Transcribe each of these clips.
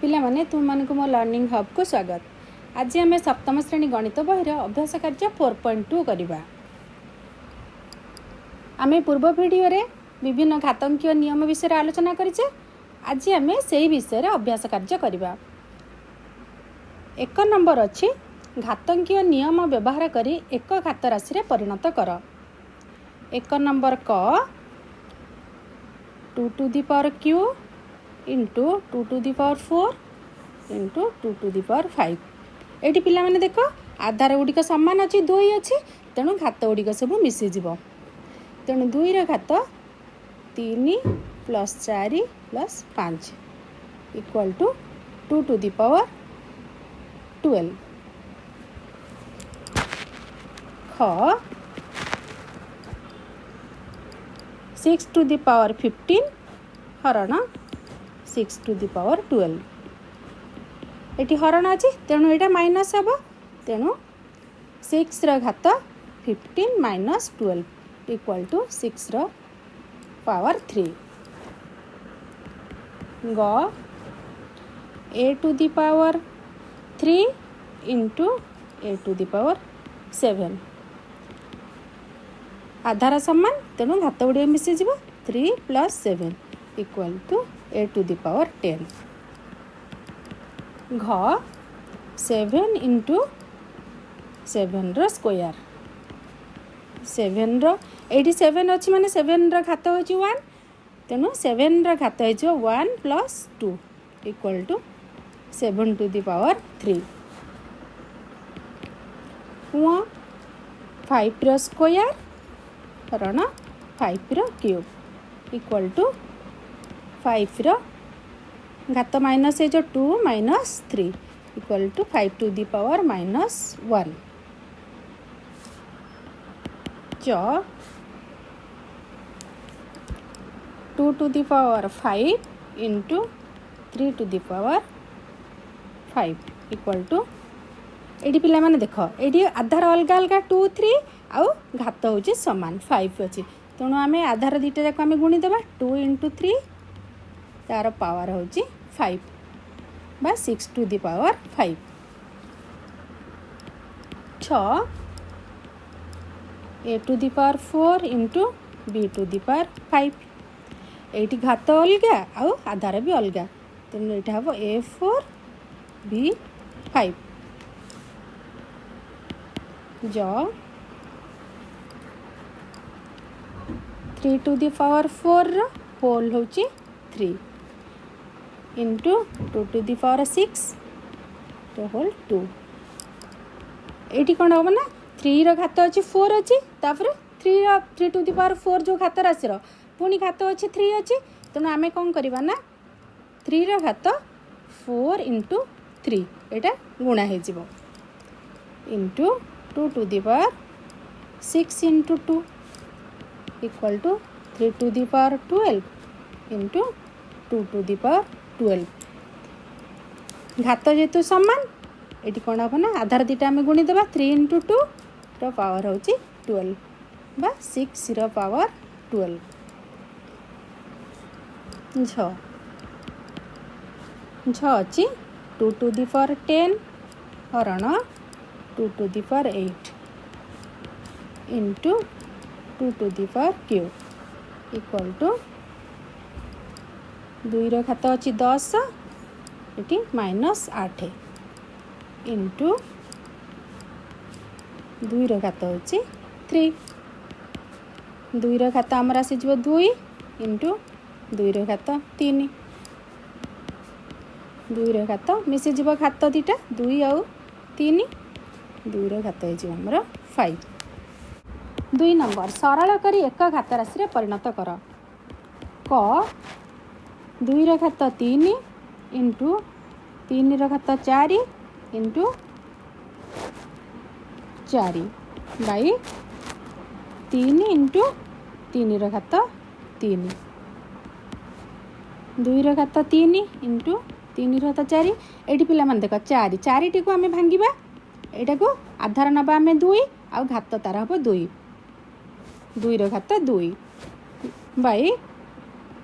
पिला माने तुम मानक मो लर्निंग हब को स्वागत। आज आम सप्तम श्रेणी गणित बहिर अभ्यास कार्य 4.2 करवा। आम पूर्व वीडियो रे विभिन्न घातंकीय नियम विषय आलोचना करिचे। आज आम से विषय अभ्यास कार्य करवा। एक नंबर अच्छी घातंकीय नियम व्यवहार करी एक घात राशि रे परिणत कर। एक नंबर क 2 to the power q into 2 to the power 4 into 2 to the power 5। ये पिला माने देख आधार गुड़िक सामान अच्छी 2 अच्छी तेणु घात गुड़िक सब मिसीज तेणु 2 घात 3 + 4 + 5 equal to 2 to the power 12। ख 6 to the power 15 हरण 6 to the power 12। ये हरण अच्छी तेणु यहाँ माइनस हम तेणु 6 घात 15 - 12 इक्वल टू 6 पावर 3। ग a to the power 3 into a to the power 7 आधार सामान तेणु घात गुड़िया मिसीज 3 + 7 equal to a to the power 10। घ 7 इंटू 7 स्क्वायर 7 ये 7 अच्छी माने 7 घात हो 1 तेणु 7 घात हो 1 + 2 equal to 7 to the power 3। 5 square हरण 5 क्यूब इक्वल टू 5 घात माइनस है जो 2 - 3 equal to 5 to the power -1। च 2 to the power 5 into 3 to the power 5 equal to ये पिला माने देख ये आधार अलग अलग 2 3 आउ घात हूँ सामान 5 अच्छी तेणु आम आधार दुटा जाक आम गुणीदेवा 2 × 3 तार पावर हूँ 5 बा 6 to the power 5। 6 a to the power 4 into b to the power 5 ये घात अलग आउ आधार भी अलग तेणु यहाँ हम a4 b5। ज 3 to the power 4 होल हूँ 3 इंटू 2 to the power 6 तो होल 2। ये कौन हम ना 3 घात अच्छी 4 अच्छी तापर 3 to the power 4 जो घात राशि पुणी घात अच्छी 3 अच्छी तेणु आम कौन करवा ना 3 घात 4 × 3 यहाँ गुणा हो into 2 to the power 6 × 2 equal to 3 to the power 12 into 2 to the power 12। घात जेतु सामान ये कौन हम ना आधार दुटा आम गुणीदेवा 3 × 2 रो पावर हूँ 12 बा 6 पावर 12। झ अच्छी 2 to the power 10 हरण 2 to the power 8 into 2 to the power cube equal to 2 घात अच्छी 10 ये -8 इंटू 2 घात हूँ 3 2 घात आमर आसीज 2 इंटू 2 घात 3 2 घात मिसीज घात दुटा 2 आउ 3 2 घात होमर 5। 2 नंबर सरल करी एक घात राशि रे परिणत कर। क 2 घात 3 इंटू 3 घात 4 इंटू 4 बाई 3 इंटू 3 घात 3 2 घात 3 इंटू 3 घात 4 ये पिला मान देख 4 4 को आम भांगा यहाँ को आधार नवा आम 2 आउ घात तार हम 2 2 घात 2 बाई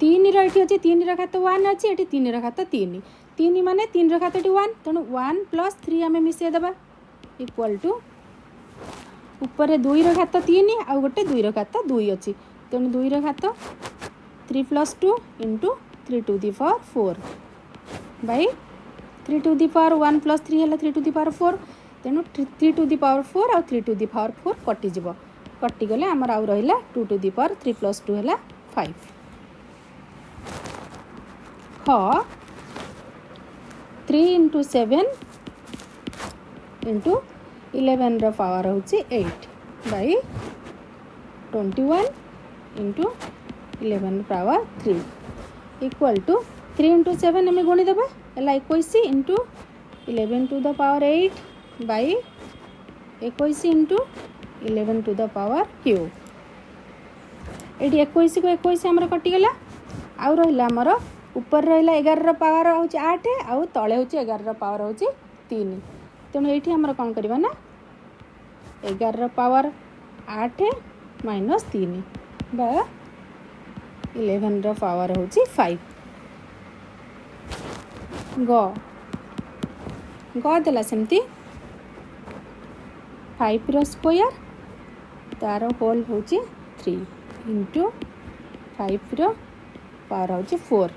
3 अच्छी 3 घात 1 अच्छी ये 3 घात 3 तीन माने तीन घातटी 1 तेणु 1 + 3 आम मिसेदेबा इक्वल टू ऊपर 2 घात 3 आउ गोटे 2 घात 2 अच्छी तेणु 2 घात 3 + 2 into 3 to the power 4 by 3 to the power 1 + 3 है 3 टू दी पावर 4 तेणु 3 टू दी पावर 4 आउ 3 टू दी पावर 4 कटिज कटिगले आमर आउ रहा 2 टू दी पावर 3 + 2 है 5 ख 3 इंटू 7 इंटू 11 रो पावर होची 8 by 21 into 11 power 3 equal to 3 into 7 आम गुणी देबा है 21 into 11 to the power 8 by 21 into 11 to the power क्यू ये 21 को 21 आमर कटिगला आउ रहा आमर ऊपर रहा 11 पावर हूँ 8 आउ तले हूँ 11 पावर हूँ 3 तेणु ये आमर कौन करवा ना 11 पावर 8 माइनस 3 बा 11 पावर हूँ 5 ग देला सेमती 5 रो स्क्वायर तार होल हूँ 3 इंटू 5 रो पावर हूँ 4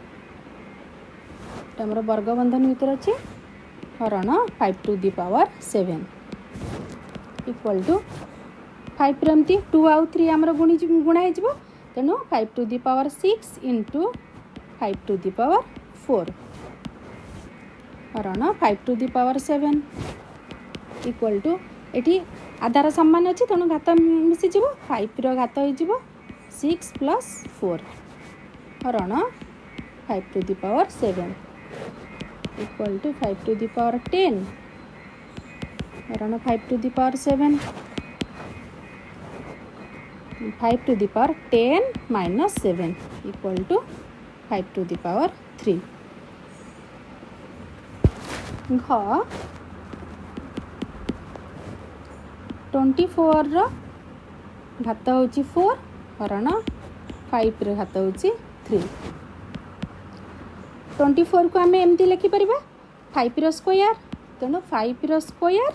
आमर वर्गबंधन भीतर अच्छे हरण 5 to the power 7 equal to 5 रमती 2 आउ 3 आमर गुणा हो तेणु 5 to the power 6 into 5 to the power 4 हरण 5 to the power 7 equal to ये आधार सामान अच्छी तेणु घात मिसीज 5 रो घात हो 6 + 4 हरण 5 to the power 7 equal to 5 to the power 10 हरण 5 to the power 7 5 to the power 10 minus 7 equal to 5 to the power 3 घ 24 रो घात हूँ 4 हरण 5 रो घात हूँ 3 24 को आम एमती लिखिपर 5 रो स्क्वायर तेणु 5 रो स्क्वायर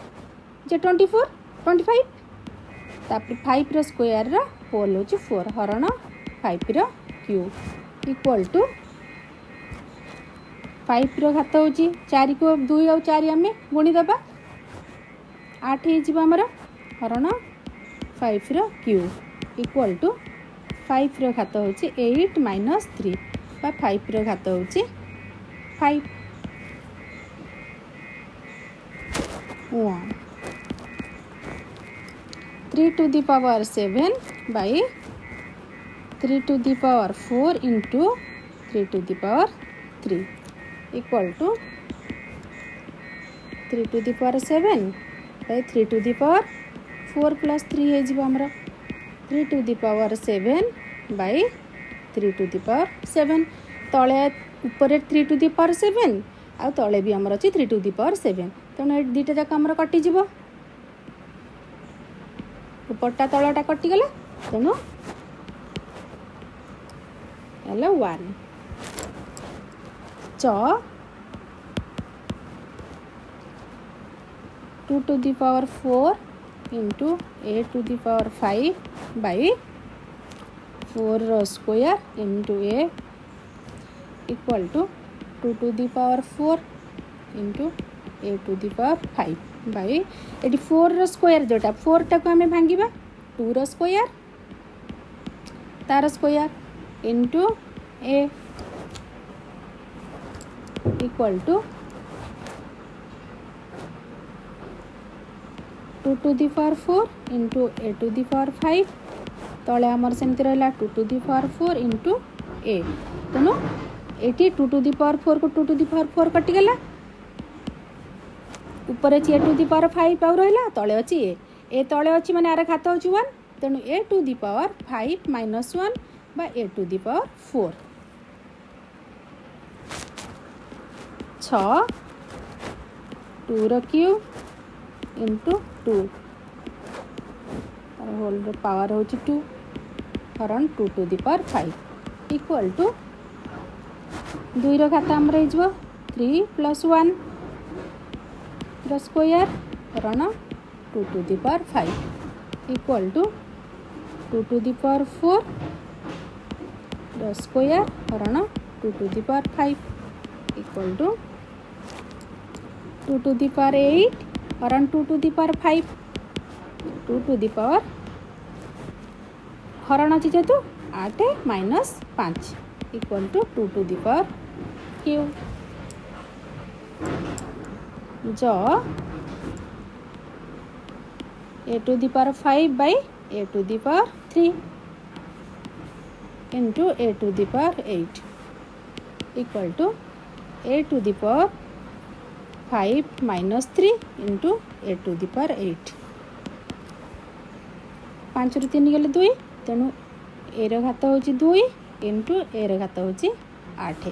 जे 24 25 तापर 5 रो स्क्वायर रो होल हूँ 4 हरण 5 रो क्यूब इक्वल टू 5 रो घात हूँ 4 को 2 आउ 4 आम गुणीदेबा 8 होमर हरण 5 रो क्यूब इक्वल टू 5 रो घात हूँ 8 माइनस 3 बा 5 रो घात हूँ 5 1 3 to the power 7 by 3 to the power 4 into 3 to the power 3 equal to 3 to the power 7 by 3 to the power 4 + 3 होमर 3 to the power 7 by 3 to the power 7 तले ऊपर 3 to the power 7 आउ तले भी आमर अच्छी 3 टू दी पावर 7 तेणु दुईटा जाक आमर कटिज उपरटा तलटा कटिगला तेणु है 1 च 2 to the power 4 into a to the power 5 by 4 रो square into a equal to 2 to the power 4 into a to the power 5 by ये 4 रो स्क्वायर जोटा 4 टाक आम भांगा 2 रो स्क्वायर तार square into a equal to 2 to the power 4 into a to the power 5 तले आमर सेमती रहा 2 to the power 4 into a तेणु ये 2 टू दी पावर 4 को 2 टू दी पावर 4 कटिगला ऊपर अच्छी a टू दी पावर 5 आउ रहा तले अच्छी ए तले अच्छी माने आर घात हूँ 1 तेणु a to the power 5 minus 1 बा a टू दी पावर 4 6 2 रो क्यूब इंटू 2 होल पावर हूँ 2 हरण 2 to the power 5 equal to 2 रो घात आमर हो 3 + 1 ର ସ୍କୋୟାର ହରଣ 2 to the power 5 equal to 2 to the power 4 ର ସ୍କୋୟାର ହରଣ 2 to the power 5 equal to 2 to the power 8 ହରଣ 2 to the power 5 2 to the power ହରଣ ଅଛି ଯେହେତୁ 8 minus 5 equal to 2 to the power q जो a to the power 5 by a to the power 3 into a to the power 8 equal to a to the power 5 minus 3 into a to the power 8 5 ରୁ 3 गले 2 तेणु a ର घात होची 2 into a ର घात होची 8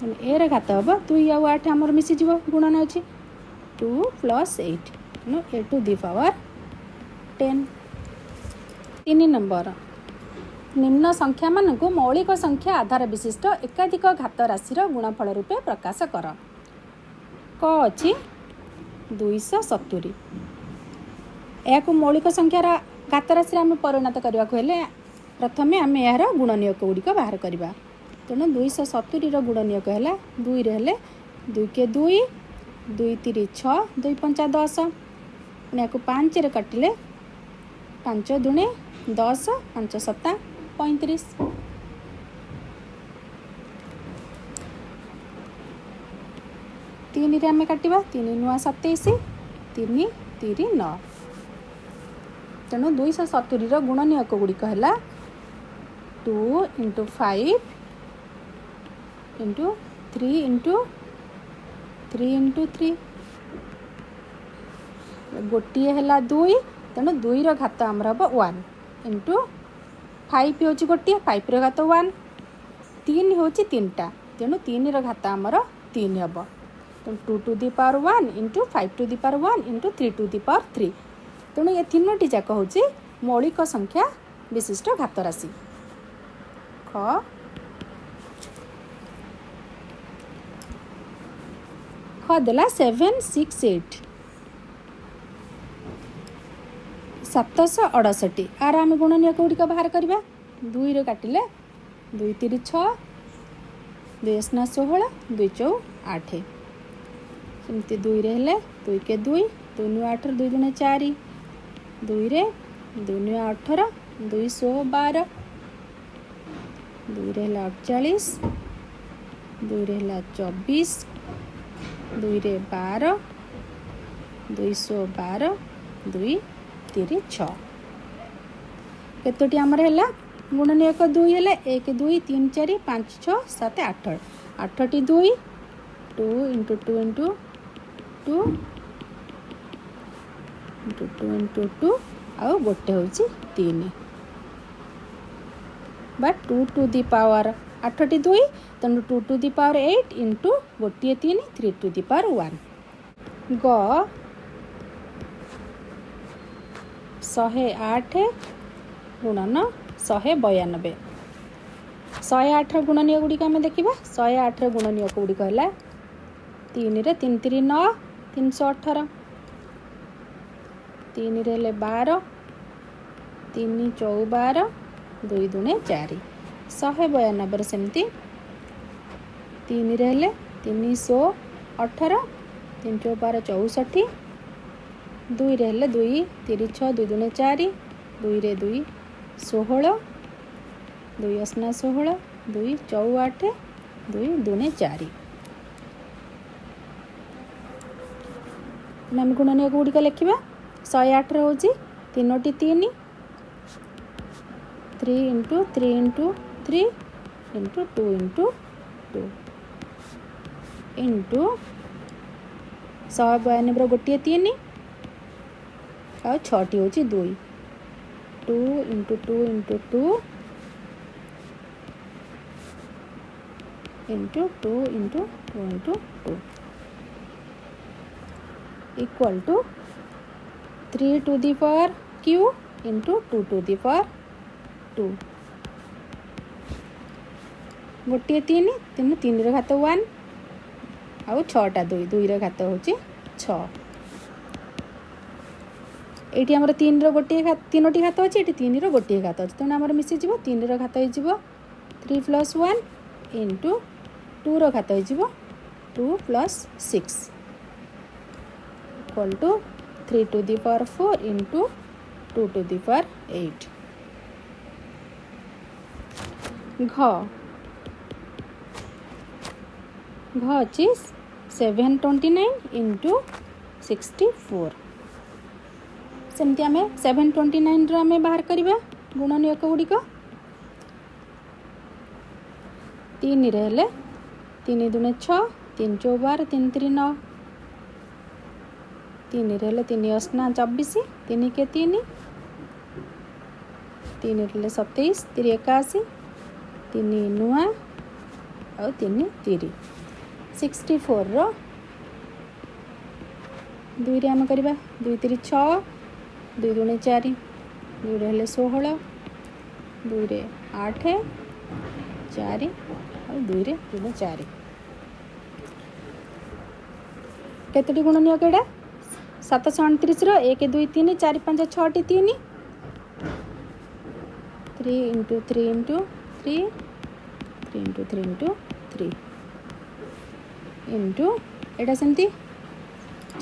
तेणु a ର घात हम 2 आउ 8 आमर मिसीज गुणन अच्छी 2 + 8 तेणु a to the power 10 3 number निम्न संख्या मान को मौलिक संख्या आधार विशिष्ट एकाधिक घात राशि गुणफल रूपे प्रकाश कर क अच्छी 270 या मौलिक संख्यार घात राशि आम परिणत करने हेले प्रथमे आम यार गुणनीयक गुड़िक बाहर करवा तेणु 270 गुणनीयक है 2 रे 2 के 2 2 3 6 2 5 10 या 5 रे काटिले 5 दुणे 10 5 7 35 3 रे आम काटिबा 3 नुआ 27 3 3 9 तेणु 270 गुणनीयक गुड़िक है 2 × 5 × 3 × 3 × 3 गोटे है 2 तेणु 2 रो घात आमर हम 1 × 5 हूँ गोटे 5 रो घात 1 3 हूँ 3टा तेणु 3 रो घात आमर 3 हम तेणु 2 to the power 1 × 5 to the power 1 × 3 to the power 3 तेणु ये तीनोटी जाक हूँ मौलिक संख्या विशिष्ट घात राशि ख देला 768 768 आर आम गुणनीयक गुड़िक बाहर करवा 2 रे काटिले 2 3 6 2 16 2 4 8 सेमती 2 रे हेले 2 के 2 2 नु 8 2 दुणे 4 2 रे 2 नु 18 2 12 2 रे हेला 48 2 रे हेला 24 2 रे 12 212 2 3 6 केतोटी आमर है गुणनीयक 2 है 1 2 3 4 5 6 7 8 8टी 2 2 × 2 × 2 × 2 × 2 आउ गोटे हूँ 3 बा 2 to the power 8टी 2 तेणु 2 to the power 8 × गोटे 3 3 to the power 1 ग 108 गुणन 192 108 गुणनीय गुड़िक आम देखा 108 गुणनीयक गुड़िक है 3 रे 3 3 9 318 3 रे 12 3 4 12 2 दुणे 4 192 सेमती 3 रे 318 3 4 12 64 2 रे 2 3 6 2 दुणे 4 2 रे 2 16 2 8 16 2 4 8 2 दुणे 4 आम गुणनीयक गुड़िक लिखा 108 हूँ 3टी 3 3 × 3 × 3 × 2 × 2 इंटू 192 गोटे 3 आ 6टी हूँ 2 2 × 2 × 2 × 2 × 2 × 2 equal to 3 to the power q into 2 to the power 2 गोटे 3 3 रो घात 1 आउ छटा दुई दुईर घात हूँ 6 ये आमर 3 गोटे तीनोटी घात अच्छे ये 3 गोटे घात अच्छे तेणु आमर मिसीज 3 घात हो 3 + 1 इंटू 2 घात हो 2 + 6 equal to 3 to the power 4 into 2 to the power 8 घ अच्छी 729 इंटू 64 सेमती आम 729 आम बाहर करवा गुणनीयक गुड़िक 3 हेले 3 दूने 6 3 × 4 = 12 3 × 3 = 9 3 हेले 3 × 8 = 24 3 के 3 3 हेले 27 3 × 81 3 नुआ और 3 30 64 2 आम करवा 2 × 3 = 6 2 दूने 4 2 हेले 16 2 रे 8 4 और 2 रे 4 केतोटी गुणनीयक एटा 729 1 2 3 4 5 6 3 3 × 3 × 3 3 × 3 × 3 इंटू एटा सेमती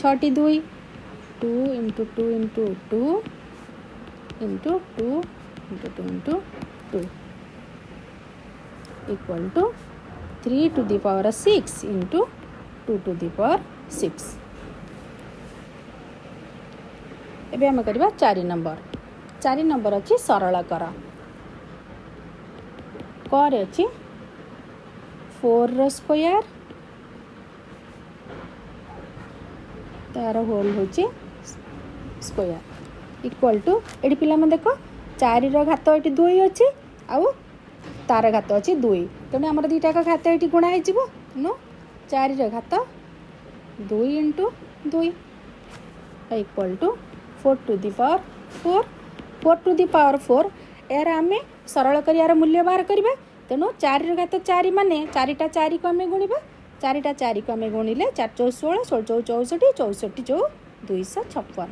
6 2 2 × 2 × 2 into 2 × 2 × 2 equal to 3 to the power 6 into 2 to the power 6 एबे हम करबा 4 नंबर अच्छी सरल कर करे अच्छी 4 स्क्वायर तार होल हूँ स्क्वायर इक्वल टू ये पिला देख 4 घात ये 2 अच्छी आउ तार घात अच्छी 2 तेणु आम दुईटा घात ये गुणा हो तेणु 4 घात 2 × 2 equal to 4 to the power 4 4 to the power 4 यार आम सरल कर यार मूल्य बाहर करवा तेणु 4 घात 4 माने 4टा 4 को आम गुणवा 4टा 4 को आम गुणिले 4 × 4 = 16 16 × 64 64 = 256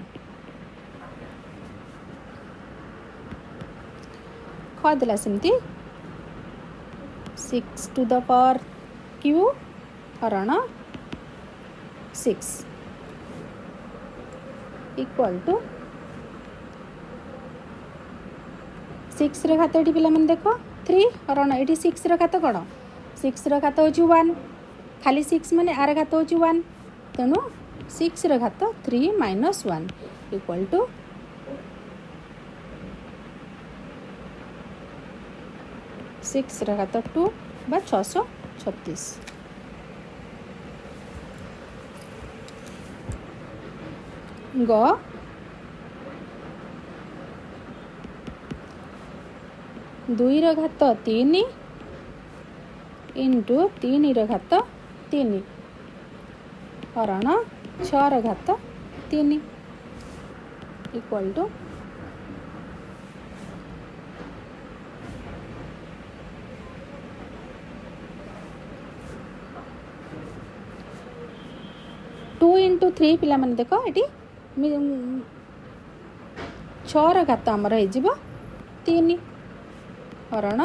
खदेला सेमती 6 to the power q हरण 6 इक्वल टू 6 घात ये पिला देख 3 हरण ये 6 घात कौन 6 घात हूँ 1 खाली 6 माने आर घात हूँ 1 तेणु 6 घात 3 - 1 इक्वल टू 6 घात 2 बा 636 ग 2 घात 3 इंटू 3 घात 3 हरण 6 घात 3 इक्वल टू 2 × 3 पिला माने देख ये 6 घात आमर हो 3 हरण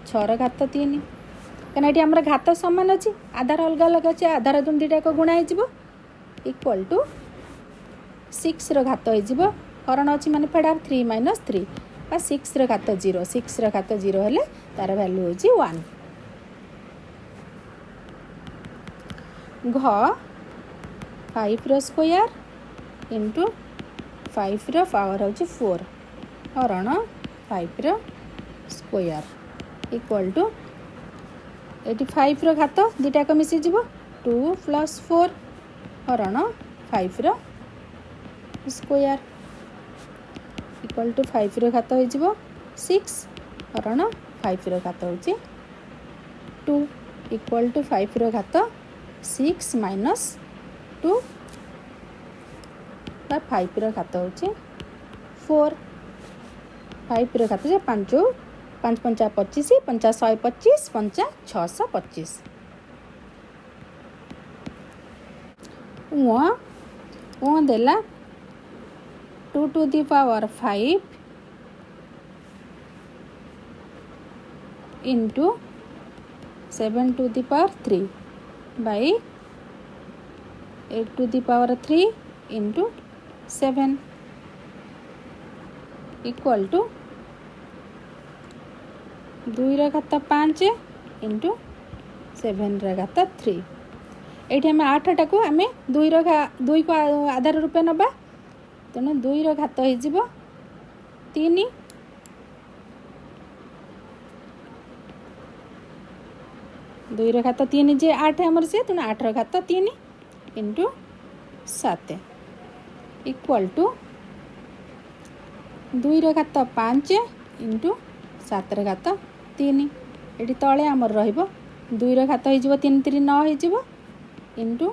6 घात 3 कहीं ये आमर घात सामान अच्छी आधार अलग अलग अच्छे आधार तुम दुईटा को गुणा हो इक्वल टू 6 घात हो हरण अच्छी माने फेड 3 - 3 बा 6 घात 0 6 घात 0 हेले तार वैल्यू हो 1 घ 5 स्क्वायर इंटू 5 पावर हूँ 4 हरण 5 स्क्वायर इक्वल टू ये 5 घात दुईटा को मिसी 2 + 4 हरण 5 स्क्वायर इक्वल टू 5 घात हो 6 हरण 5 घात हूँ 2 इक्वल टू 5 घात 6 - 2 बा 5 घात हूँ 4 5 घात 5 5 × 5 = 25 5 × 100 = 25 5 × 6 = 25 ओ देला 2 to the power 5 into 7 to the power 3 by 8 to the power 3 into 7 equal to 2 ର ଘାତ 5 into 7 ର ଘାତ 3। ଏଇଠି ଆମେ 8ଟାକୁ ଆମେ 2 को आधार रूपे नबा तेणु 2 ର ଘାତ ହେଇଯିବ 3 2 ର ଘାତ 3 जे 8 हमर से तेणु 8 ର ଘାତ 3 into 7 इक्वल टू 2 ର ଘାତ 5 into 7 ର ଘାତ 3 ଏଠି ତଳେ ଆମର ରହିବ 2 ର ଘାତ ହେଇଯିବ 3 3 9 ହେଇଯିବ into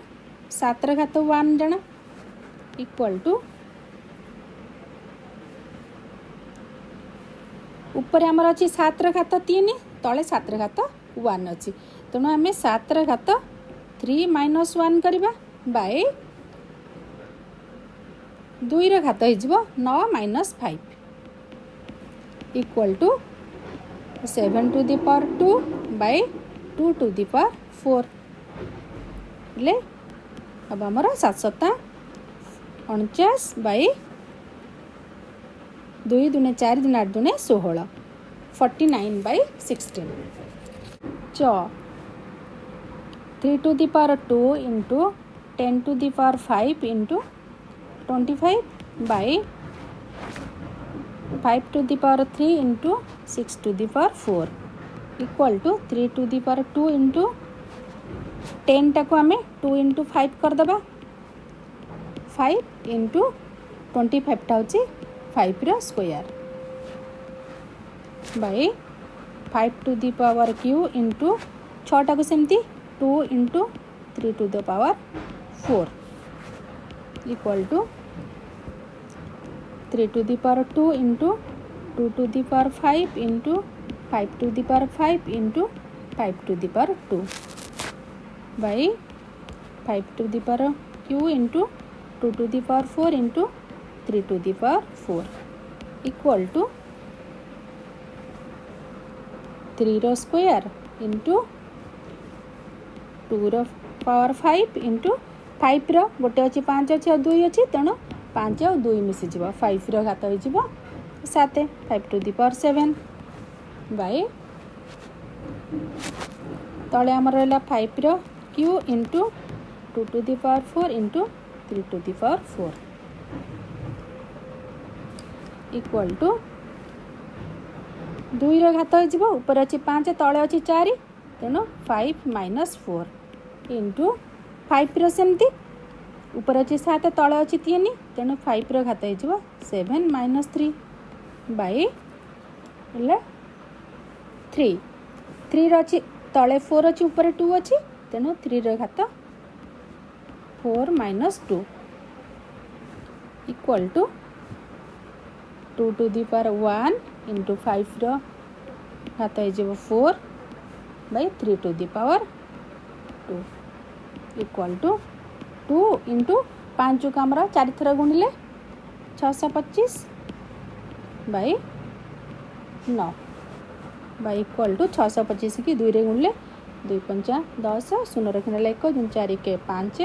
7 ର ଘାତ 1 ଜଣ इक्वल टू ऊपर आमर अच्छी 7 ର ଘାତ 3 तले 7 ର ଘାତ 1 अच्छी तेणु आम 7 ର ଘାତ 3 minus 1 करवा बाय 2 ର ଘାତ ହେଇଯିବ 9 minus 5 equal to 7 to the power 2 by 2 to the power 4 ले अब आमर 749 बाय 2 दूने 4 दूने 8 दूने 16 49 by 16 च 3 to the power 2 into 10 to the power 5 into 25 by 5 to the power 3 into 6 to the power 4 equal to 3 to the power 2 into 10 टाको आमे 2 into 5 कर दबा 5 into 25 टा होची 5 रो square by 5 to the power q into 6 टाको सेमती 2 into 3 to the power 4 equal to 3 to the power 2 into 2 to the power 5 into 5 to the power 5 into 5 to the power 2 by 5 to the power q into 2 to the power 4 into 3 to the power 4 equal to 3 रो square into 2 रो power 5 into 5 रो गोटे अच्छी 5 अच्छी और 2 अच्छी तेणु 5 और 2 मिसी जीव 5 रो घात हो 7 5 to the power 7 बाय तले आमर रहा 5 रो q into 2 to the power 4 into 3 to the power 4 equal to 2 रो घात हो ऊपर अच्छी 5 तले अच्छी 4 तेणु 5 minus 4 into 5 रो सेमती ऊपर अच्छी 7 तले अच्छी 3 तेणु 5 रो घात हो 7 minus 3 बाय 3 3 रो अच्छी तले 4 अच्छी ऊपर 2 अच्छी तेणु 3 रो घात 4 minus 2 equal to 2 to the power 1 into 5 रो घात हो 4 by 3 to the power 2 equal to 2 into 5 को आमर 4 थर गुणिले 625 by 9 by equal to 625 की 2 रे गुणिले 2 पंचा 10 शून्य रखने 1 2 4 के 5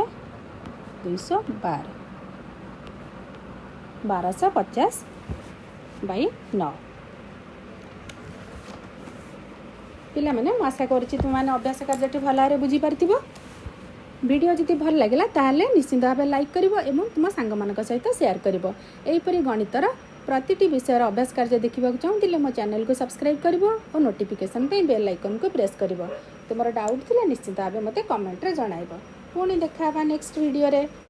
212 1250 by 9 पिला माने आशा करुच्ची तुम मैंने अभ्यास कार्य भल भाव बुझी पार्थिव वीडियो जदि भल लगे ताहले निश्चित भाव लाइक करिवो एवं तुम सांग मानक सहित शेयर करिवो एहीपरि गणितर प्रतिटी विषय अभ्यास कार्य देखा चाहूँ मो चैनल को सब्सक्राइब करिवो और नोटिफिकेशन पे बेल आइकन को प्रेस करिवो तुमर डाउट थिले निश्चित भाव मते कमेंट रे जणाइबो पुणी देखा नेक्स्ट वीडियो रे।